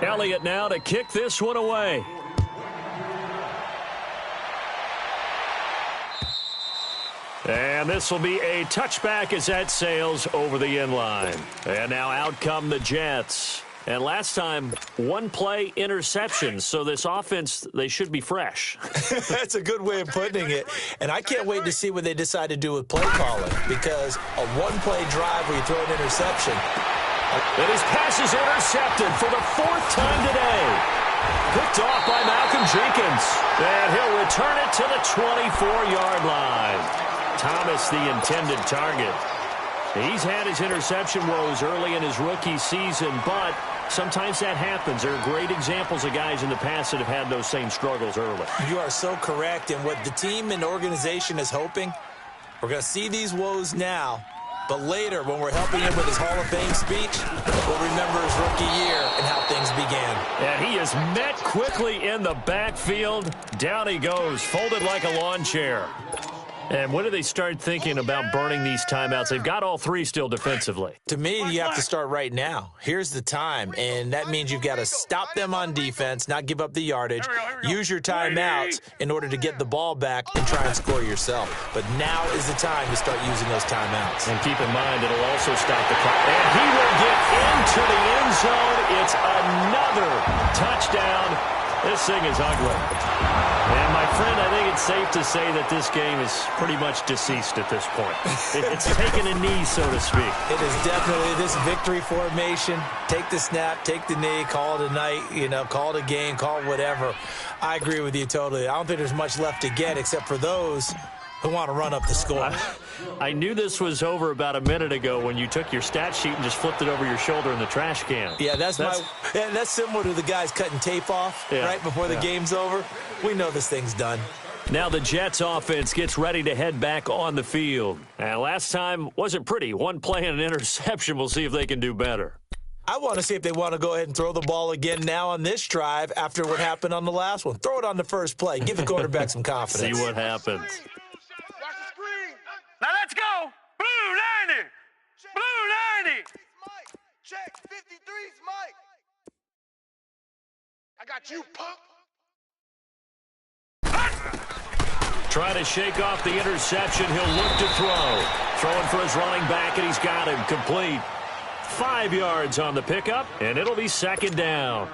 Elliott now to kick this one away. And this will be a touchback as that sails over the end line. And now out come the Jets. And last time, one play interception. So this offense, they should be fresh. That's a good way of putting it. And I can't wait to see what they decide to do with play calling, because a one-play drive where you throw an interception. And his pass is intercepted for the fourth time today. Picked off by Malcolm Jenkins. And he'll return it to the 24-yard line. Thomas, the intended target. He's had his interception woes early in his rookie season, but sometimes that happens. There are great examples of guys in the past that have had those same struggles early. You are so correct. And what the team and organization is hoping, we're going to see these woes now, but later when we're helping him with his Hall of Fame speech, we'll remember his rookie year and how things began. And he is met quickly in the backfield. Down he goes, folded like a lawn chair. And when do they start thinking about burning these timeouts? They've got all three still defensively. To me, you have to start right now. Here's the time, and that means you've got to stop them on defense, not give up the yardage, use your timeouts in order to get the ball back and try and score yourself. But now is the time to start using those timeouts. And keep in mind, it'll also stop the clock. And he will get into the end zone. It's another touchdown. This thing is ugly. And, my friend, I think it's safe to say that this game is pretty much deceased at this point. It's taken a knee, so to speak. It is definitely this victory formation. Take the snap, take the knee, call it a night, call it a game, call it whatever. I agree with you totally. I don't think there's much left to get except for those who want to run up the score. I knew this was over about a minute ago when you took your stat sheet and just flipped it over your shoulder in the trash can. Yeah, that's similar to the guys cutting tape off right before the game's over. We know this thing's done. Now the Jets offense gets ready to head back on the field. And last time wasn't pretty. One play and an interception. We'll see if they can do better. I want to see if they want to go ahead and throw the ball again now on this drive after what happened on the last one. Throw it on the first play. Give the quarterback some confidence. See what happens. Now let's go. Blue 90. Blue 90. Mike. Check 53's Mike. I got you, punk. Try to shake off the interception. He'll look to throw. Throwing for his running back, and he's got him complete. 5 yards on the pickup, and it'll be second down.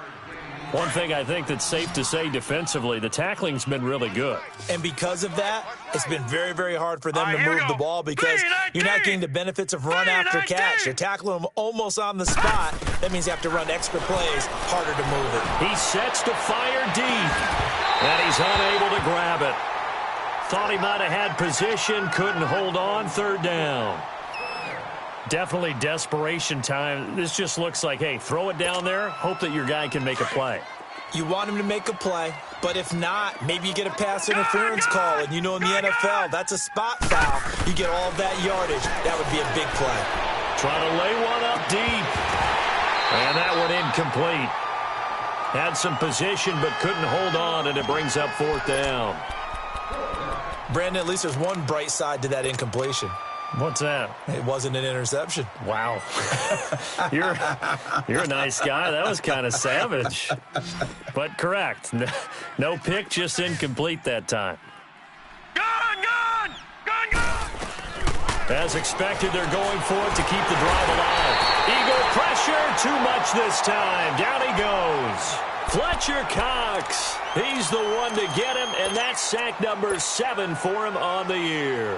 One thing I think that's safe to say defensively, the tackling's been really good. And because of that, it's been very, very hard for them to move the ball because you're not getting the benefits of run after catch. You're tackling them almost on the spot. That means you have to run extra plays, harder to move it. He sets to fire deep, and he's unable to grab it. Thought he might have had position, couldn't hold on, third down. Definitely desperation time. This just looks like, hey, throw it down there, hope that your guy can make a play. You want him to make a play, but if not, maybe you get a pass interference call, and in the NFL, that's a spot foul. You get all that yardage. That would be a big play. Trying to lay one up deep, and that one incomplete. Had some position, but couldn't hold on, and it brings up fourth down. Brandon, at least there's one bright side to that incompletion. What's that? It wasn't an interception. Wow. You're a nice guy. That was kind of savage. But correct. No pick, just incomplete that time. Gun! As expected, they're going for it to keep the drive alive. Eagle pressure, too much this time. Down he goes. Fletcher Cox. He's the one to get him, and that's sack number 7 for him on the year.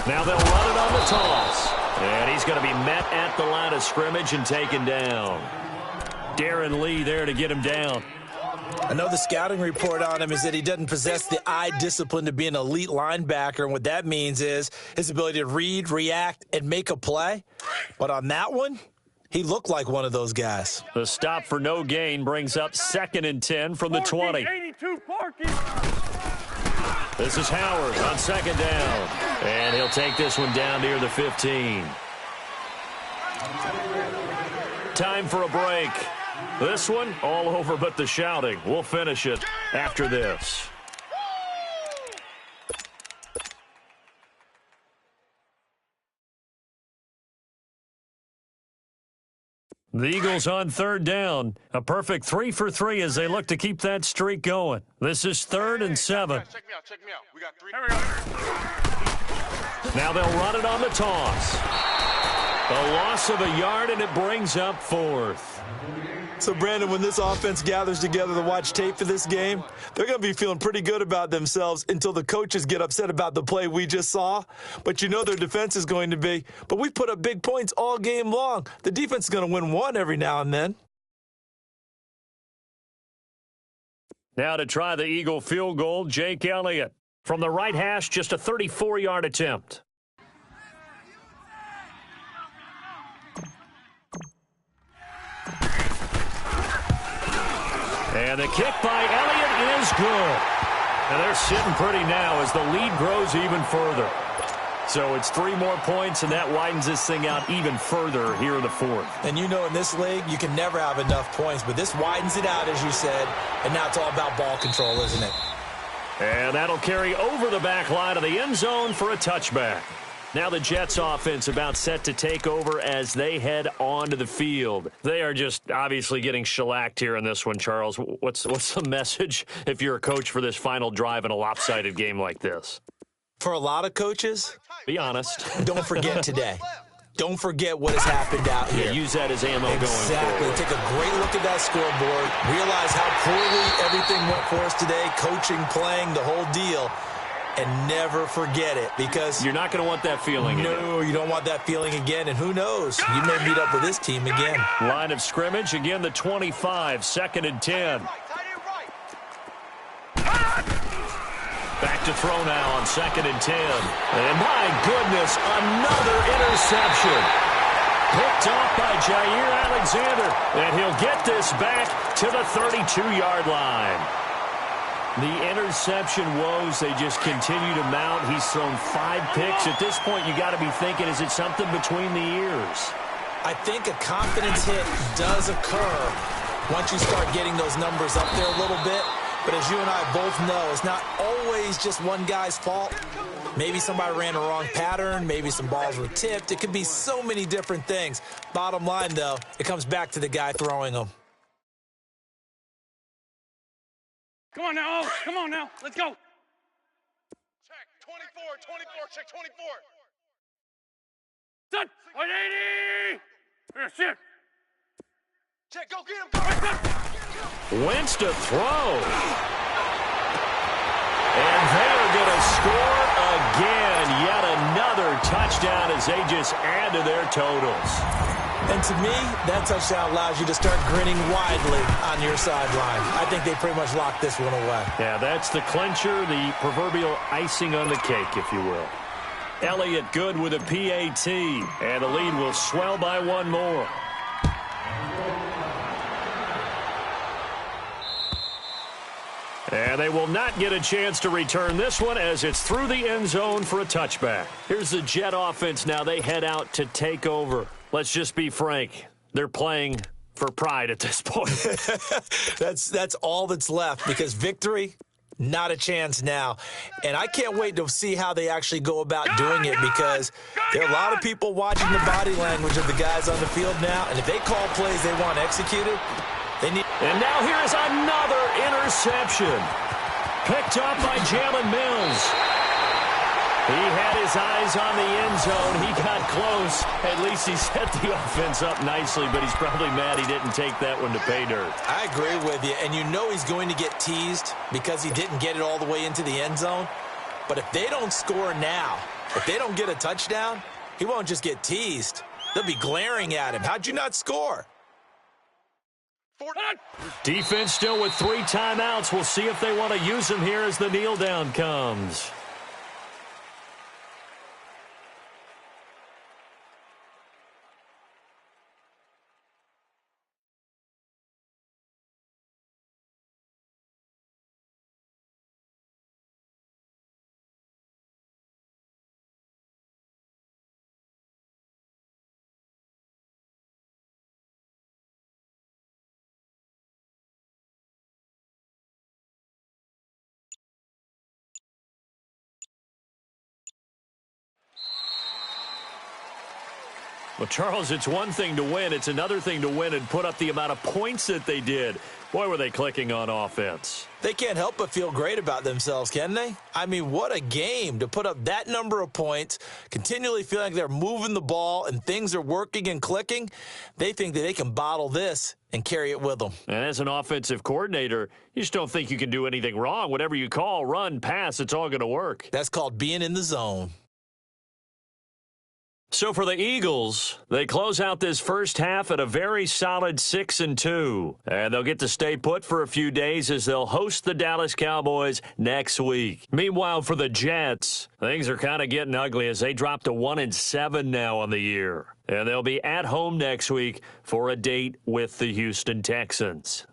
Now they'll run it on the toss. And he's going to be met at the line of scrimmage and taken down. Darren Lee there to get him down. I know the scouting report on him is that he doesn't possess the eye discipline to be an elite linebacker, and what that means is his ability to read, react, and make a play. But on that one, he looked like one of those guys. The stop for no gain brings up 2nd and 10 from the 20. 82, This is Howard on 2nd down, and he'll take this one down near the 15. Time for a break. This one, all over but the shouting. We'll finish it after this. The Eagles on third down. A perfect 3 for 3 as they look to keep that streak going. This is 3rd and 7. Check me out, check me out. We got 3. Here we go. Now they'll run it on the toss. A loss of a yard, and it brings up 4th. So, Brandon, when this offense gathers together to watch tape for this game, they're going to be feeling pretty good about themselves until the coaches get upset about the play we just saw. But you know their defense is going to be. But we put up big points all game long. The defense is going to win one every now and then. Now to try the Eagle field goal, Jake Elliott. From the right hash, just a 34-yard attempt. And the kick by Elliott is good. And they're sitting pretty now as the lead grows even further. So it's 3 more points, and that widens this thing out even further here in the 4th. And you know in this league, you can never have enough points, but this widens it out, as you said, and now it's all about ball control, isn't it? And that'll carry over the back line of the end zone for a touchback. Now the Jets offense about set to take over as they head onto the field. They are just obviously getting shellacked here in this one, Charles. What's the message if you're a coach for this final drive in a lopsided game like this? For a lot of coaches, be honest. Don't forget today. Don't forget what has happened out here. Yeah, use that as ammo going Exactly. forward. Take a great look at that scoreboard. Realize how poorly everything went for us today, coaching, playing, the whole deal. And never forget it, because you're not going to want that feeling again. No, you don't want that feeling again. And who knows? You may meet up with this team again. Line of scrimmage, again the 25, 2nd and 10. Back to throw now on 2nd and 10. And my goodness, another interception. Picked off by Jair Alexander. And he'll get this back to the 32-yard line. The interception woes, they just continue to mount. He's thrown 5 picks. At this point, you got to be thinking, is it something between the ears? I think a confidence hit does occur once you start getting those numbers up there a little bit. But as you and I both know, it's not always just one guy's fault. Maybe somebody ran a wrong pattern. Maybe some balls were tipped. It could be so many different things. Bottom line, though, it comes back to the guy throwing them. Come on now. Oh, come on now. Let's go. Check 24, 24, check 24. Set. 180. Here, shit. Check, go get him, go. Wentz to throw. And they are going to score again. Yet another touchdown as they just add to their totals. And to me, that touchdown allows you to start grinning widely on your sideline. I think they pretty much locked this one away. Yeah, that's the clincher, the proverbial icing on the cake, if you will. Elliott good with a PAT, and the lead will swell by 1 more. And they will not get a chance to return this one as it's through the end zone for a touchback. Here's the Jet offense now. They head out to take over. Let's just be frank. They're playing for pride at this point. That's all that's left, because victory, not a chance now. And I can't wait to see how they actually go about doing it, because there are a lot of people watching the body language of the guys on the field now. And if they call plays they want executed, they need. And now here is another interception. Picked up by Jalen Mills. He had his eyes on the end zone. He got close. At least he set the offense up nicely, but he's probably mad he didn't take that one to pay dirt. I agree with you. And you know he's going to get teased because he didn't get it all the way into the end zone. But if they don't score now, if they don't get a touchdown, he won't just get teased. They'll be glaring at him. How'd you not score? Defense still with 3 timeouts. We'll see if they want to use them here as the kneel down comes. Well, Charles, it's one thing to win. It's another thing to win and put up the amount of points that they did. Boy, were they clicking on offense. They can't help but feel great about themselves, can they? I mean, what a game to put up that number of points, continually feeling like they're moving the ball and things are working and clicking. They think that they can bottle this and carry it with them. And as an offensive coordinator, you just don't think you can do anything wrong. Whatever you call, run, pass, it's all going to work. That's called being in the zone. So for the Eagles, they close out this first half at a very solid 6-2. And they'll get to stay put for a few days as they'll host the Dallas Cowboys next week. Meanwhile, for the Jets, things are kind of getting ugly as they drop to 1-7 now on the year. And they'll be at home next week for a date with the Houston Texans.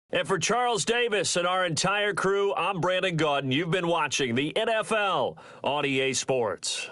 And for Charles Davis and our entire crew, I'm Brandon Gaudin. You've been watching the NFL on EA Sports.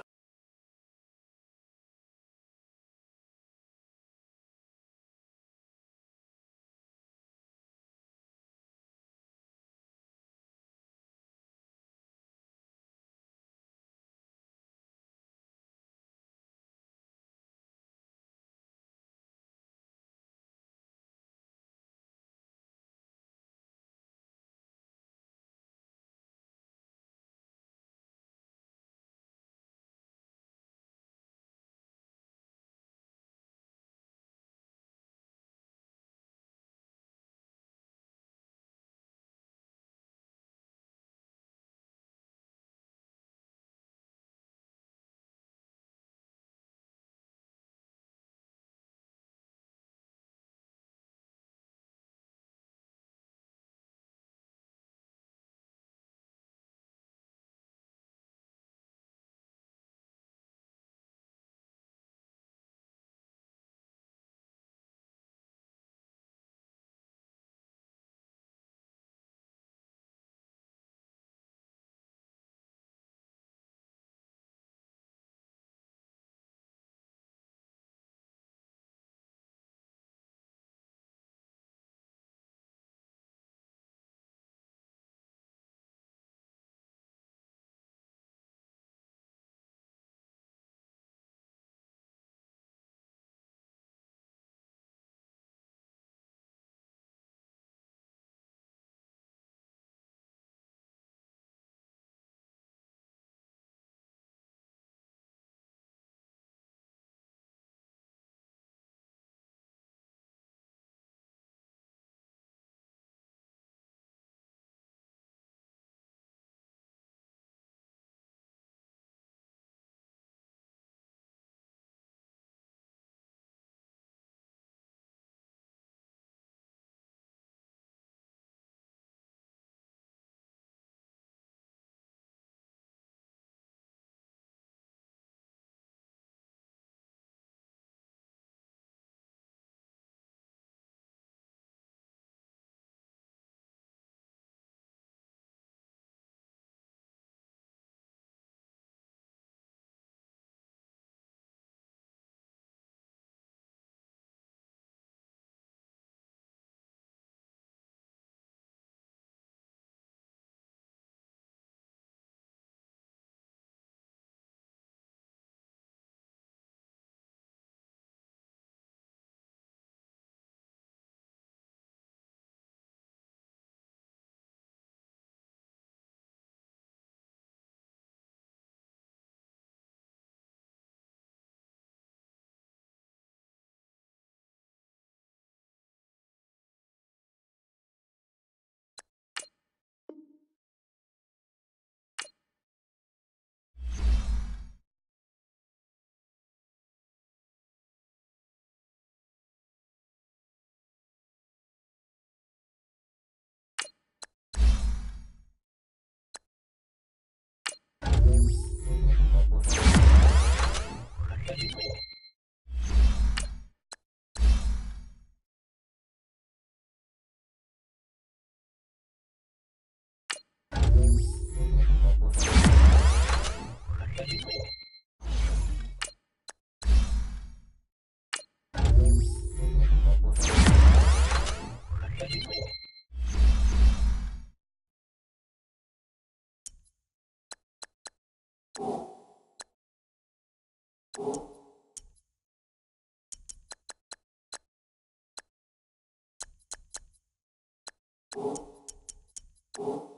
Woo!